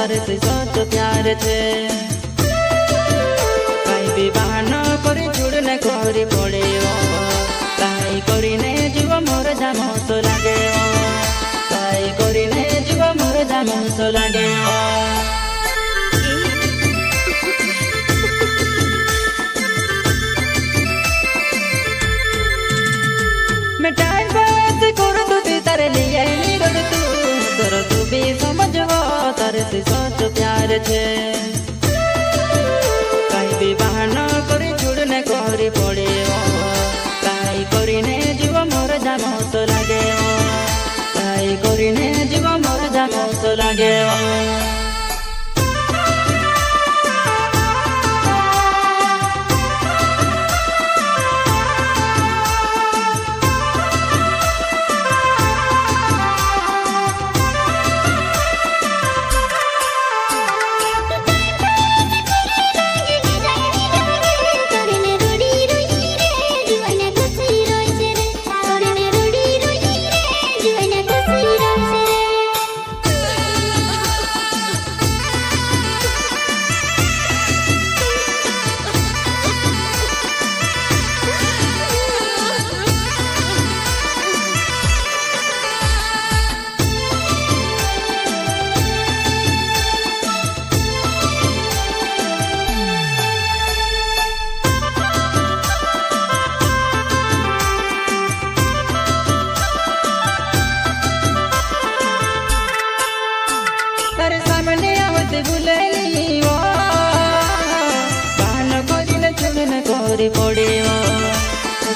तारे से सच प्यार छे कहीं भी बहाना करी छुड़ने करी पड़े कहीं करी ने जीव मोर जामस लागे कहीं करी ने जीव मोर जामस लागे मैं टाइम पास कर दूती तारे लिए निरोध तू भी समझवा तारे से सच प्यार छे कहीं भी बहाना करी छुड़ने करी पड़े कहीं करी ने जीव मोर जामस लागे कहीं करी ने जीव मोर जामस लागे करी पड़े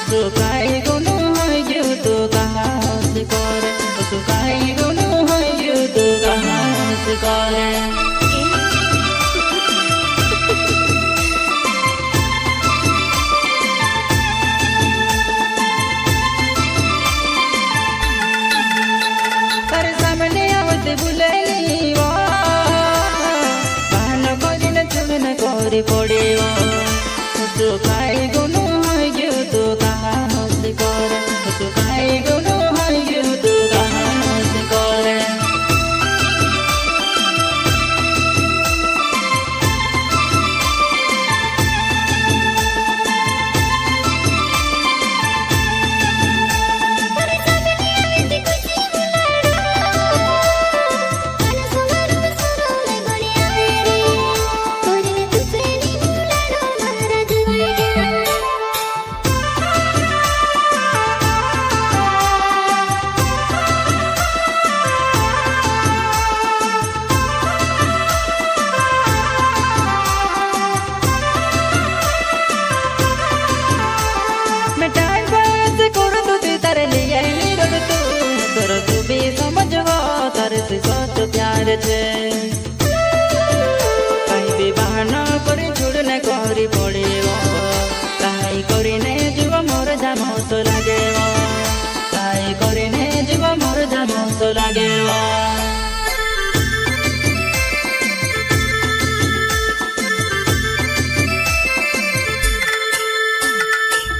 तू काई गुनु है तू कहाँ से करे तू काई गुनु है तू कहाँ से करे तारे सामने आवते बुलेली बहाना करी छुड़ने करी पड़े तू काई गुनु है तू कहाँ से करे तू काई गुनु है तू कहाँ से करे तू भी समझवा तारे से सच प्यार छे कहीं भी बहाना करी छुड़ने करी पड़े कहीं करी ने जीव मोर जामस लागे कहीं करी ने जीव मोर जामस लागे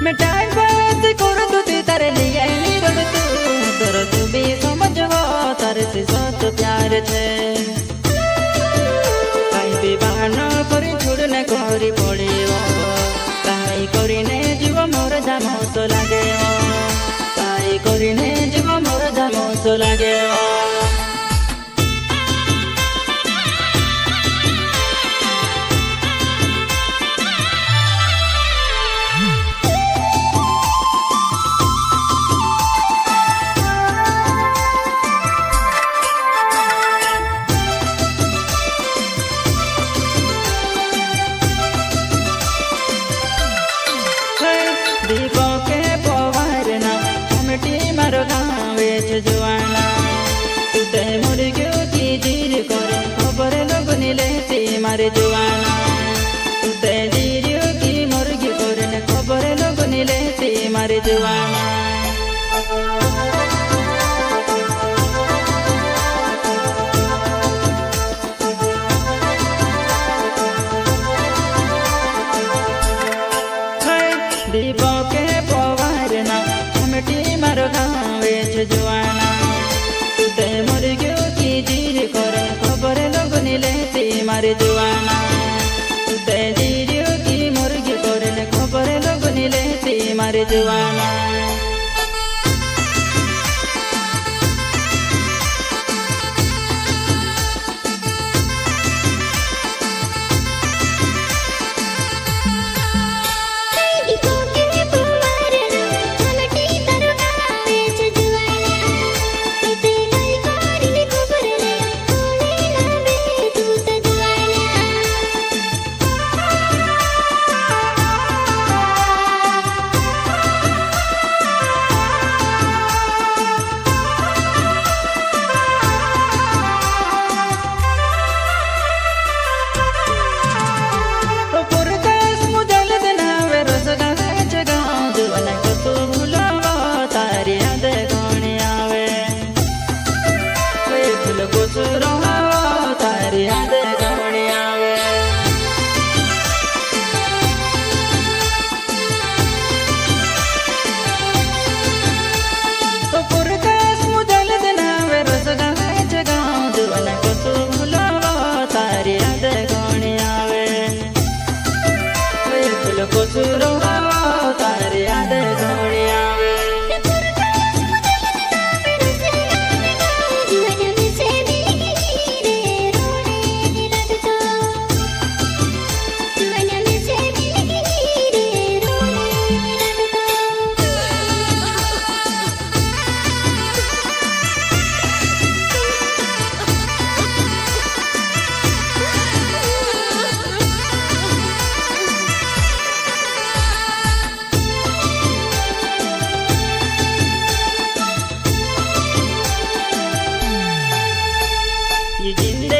मैं टाइम पास कर दूती तारे लिए निरोध तू भी समझवा तारे से सच प्यार छे कहीं भी बहाना करी छुड़ने करी पड़े कहीं करी ने जीव मोर जामस लागे कहीं करी ने जीव मोर जामस लागे दीपक के पवार ना कमिटी मारो गावे जुआना तुते मोर क्यों जीर करे खबर लोग नीले मारे जुआना तुते जीर की मोर की करे खबर लोग नीले मारे जुआना दीपक के पवार ना कमिटी मारो गावे जुआना तुते मोर क्यों जीर करे खबर लोग नीले मारे जुआना ते जीरियो की मुर्गी कोरले खबर लगुनी लेती मारे जुआना जिंदगी